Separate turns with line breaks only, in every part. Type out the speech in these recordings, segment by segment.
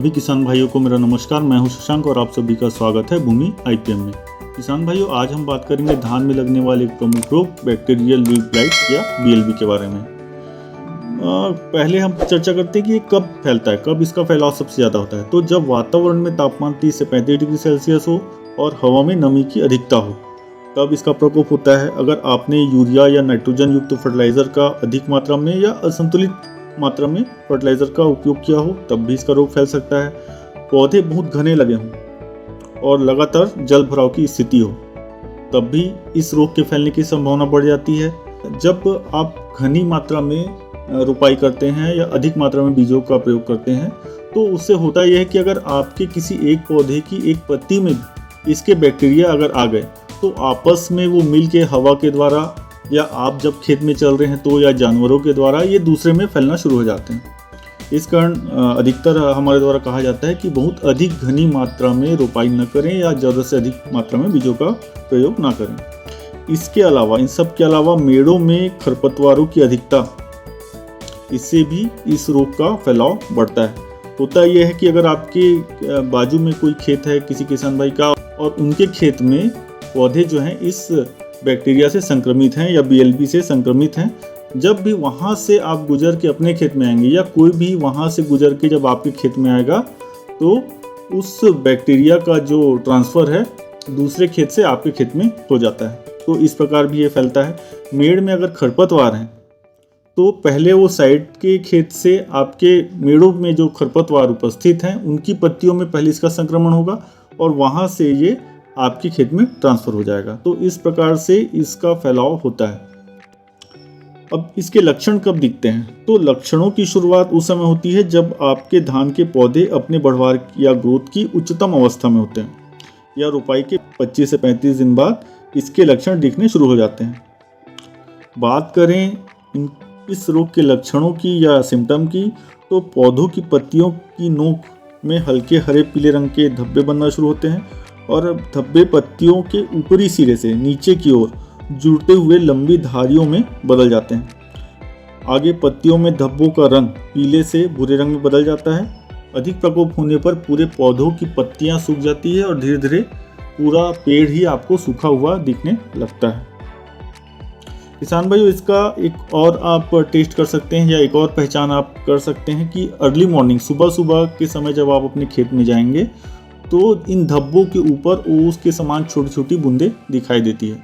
सभी किसान भाइयों को मेरा नमस्कार। मैं हूं शशांक और आप सभी का स्वागत है भूमि आईपीएम में। किसान भाइयों, आज हम बात करेंगे धान में लगने वाले एक प्रमुख रोग बैक्टीरियल लीफ ब्लाइट या बीएलबी के बारे में। पहले हम चर्चा करते हैं कि ये कब फैलता है, कब इसका फैलाव सबसे ज़्यादा होता है। तो जब वातावरण में तापमान 30 से 35 डिग्री सेल्सियस हो और हवा में नमी की अधिकता हो, तब इसका प्रकोप होता है। अगर आपने यूरिया या नाइट्रोजन युक्त फर्टिलाइजर का अधिक मात्रा में या असंतुलित मात्रा में फर्टिलाइजर का उपयोग किया हो, तब भी इसका रोग फैल सकता है। पौधे बहुत घने लगे हों और लगातार जल भराव की स्थिति हो, तब भी इस रोग के फैलने की संभावना बढ़ जाती है। जब आप घनी मात्रा में रोपाई करते हैं या अधिक मात्रा में बीजों का प्रयोग करते हैं, तो उससे होता यह है कि अगर आपके किसी एक पौधे की एक पत्ती में इसके बैक्टीरिया अगर आ गए, तो आपस में वो मिल के हवा के द्वारा या आप जब खेत में चल रहे हैं तो या जानवरों के द्वारा ये दूसरे में फैलना शुरू हो जाते हैं। इस कारण अधिकतर हमारे द्वारा कहा जाता है कि बहुत अधिक घनी मात्रा में रोपाई न करें या ज़रूरत से अधिक मात्रा में बीजों का प्रयोग ना करें। इसके अलावा, इन सब के अलावा मेड़ों में खरपतवारों की अधिकता, इससे भी इस रोग का फैलाव बढ़ता है। होता यह है कि अगर आपके बाजू में कोई खेत है किसी किसान भाई का और उनके खेत में पौधे जो हैं इस बैक्टीरिया से संक्रमित हैं या बीएलबी से संक्रमित हैं, जब भी वहाँ से आप गुजर के अपने खेत में आएंगे या कोई भी वहाँ से गुजर के जब आपके खेत में आएगा, तो उस बैक्टीरिया का जो ट्रांसफ़र है दूसरे खेत से आपके खेत में हो जाता है। तो इस प्रकार भी ये फैलता है। मेड़ में अगर खरपतवार हैं तो पहले वो साइड के खेत से आपके मेड़ों में जो खरपतवार उपस्थित हैं उनकी पत्तियों में पहले इसका संक्रमण होगा और वहाँ से ये आपके खेत में ट्रांसफ़र हो जाएगा। तो इस प्रकार से इसका फैलाव होता है। अब इसके लक्षण कब दिखते हैं? तो लक्षणों की शुरुआत उस समय होती है जब आपके धान के पौधे अपने बढ़वार या ग्रोथ की उच्चतम अवस्था में होते हैं, या रोपाई के 25 से 35 दिन बाद इसके लक्षण दिखने शुरू हो जाते हैं। बात करें इस रोग के लक्षणों की या सिम्टम की, तो पौधों की पत्तियों की नोक में हल्के हरे पीले रंग के धब्बे बनना शुरू होते हैं और धब्बे पत्तियों के ऊपरी सिरे से नीचे की ओर जुड़ते हुए लंबी धारियों में बदल जाते हैं। आगे पत्तियों में धब्बों का रंग पीले से भूरे रंग में बदल जाता है। अधिक प्रकोप होने पर पूरे पौधों की पत्तियां सूख जाती है और धीरे धीरे पूरा पेड़ ही आपको सूखा हुआ दिखने लगता है। किसान भाइयों, इसका एक और आप टेस्ट कर सकते हैं या एक और पहचान आप कर सकते हैं कि अर्ली मॉर्निंग, सुबह सुबह के समय जब आप अपने खेत में जाएंगे तो इन धब्बों के ऊपर ओस के समान छोटी छोटी बूंदें दिखाई देती है।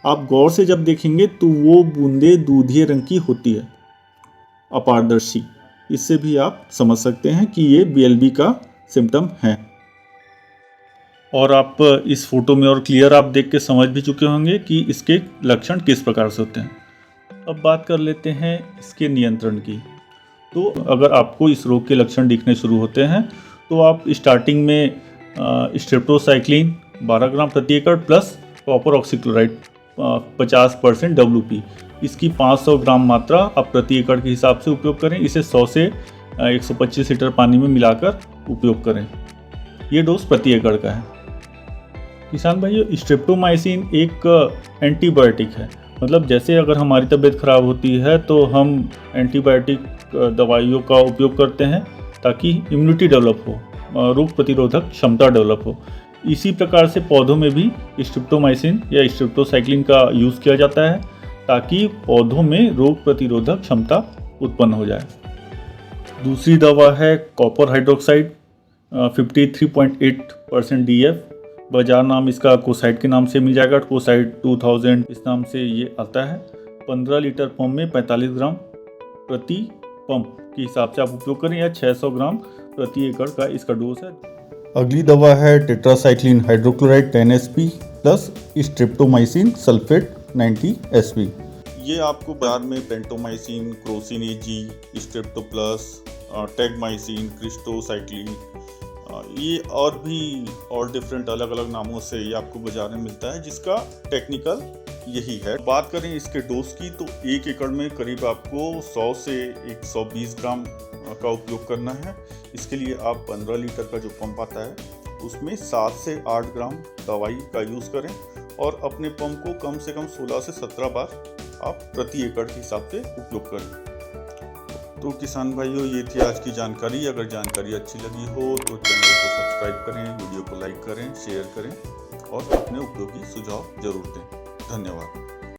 आप गौर से जब देखेंगे तो वो बूंदें दूधिये रंग की होती है, अपारदर्शी। इससे भी आप समझ सकते हैं कि ये बीएलबी का सिम्टम है। और आप इस फोटो में और क्लियर आप देख के समझ भी चुके होंगे कि इसके लक्षण किस प्रकार से होते हैं। अब बात कर लेते हैं इसके नियंत्रण की। तो अगर आपको इस रोग के लक्षण दिखने शुरू होते हैं तो आप स्टार्टिंग में स्ट्रेप्टोसाइक्लिन 12 ग्राम प्रति एकड़ प्लस कॉपर ऑक्सीक्लोराइड 50% WP, इसकी 500 ग्राम मात्रा आप प्रति एकड़ के हिसाब से उपयोग करें। इसे 100 से 125 लीटर पानी में मिलाकर उपयोग करें। ये डोज प्रति एकड़ का है। किसान भाइयों, स्ट्रेप्टोमाइसिन एक एंटीबायोटिक है। मतलब जैसे अगर हमारी तबीयत खराब होती है तो हम एंटीबायोटिक दवाइयों का उपयोग करते हैं ताकि इम्यूनिटी डेवलप हो, रोग प्रतिरोधक क्षमता डेवलप हो। इसी प्रकार से पौधों में भी स्ट्रेप्टोमाइसिन या स्ट्रेप्टोसाइक्लिन का यूज़ किया जाता है ताकि पौधों में रोग प्रतिरोधक क्षमता उत्पन्न हो जाए। दूसरी दवा है कॉपर हाइड्रोक्साइड 53.8% DF। बाजार नाम इसका कोसाइड के नाम से मिल जाएगा, कोसाइड 2000 इस नाम से ये आता है। 15 लीटर पंप में 45 ग्राम प्रति पंप के हिसाब से आप उपयोग करें या 600 ग्राम प्रति एकड़ का इसका डोज है। अगली दवा है tetracycline hydrochloride 10 SP plus streptomycin sulphate 90 SP। ये आपको बाजार में पेंटोमाइसिन, क्रोसिन AG, स्ट्रेप्टो प्लस, टैगमाइसिन, क्रिस्टोसाइक्लिन, ये और डिफरेंट अलग अलग नामों से ये आपको बाजार में मिलता है, जिसका टेक्निकल यही है। बात करें इसके डोज की तो 1 एकड़ में करीब आपको 100 से 120 ग्राम का उपयोग करना है। इसके लिए आप 15 लीटर का जो पंप आता है उसमें 7 से 8 ग्राम दवाई का यूज़ करें और अपने पंप को कम से कम 16 से 17 बार आप प्रति एकड़ के हिसाब से उपयोग करें। तो किसान भाइयों, ये थी आज की जानकारी। अगर जानकारी अच्छी लगी हो तो चैनल को सब्सक्राइब करें, वीडियो को लाइक करें, शेयर करें और अपने उपयोगी सुझाव जरूर दें। धन्यवाद।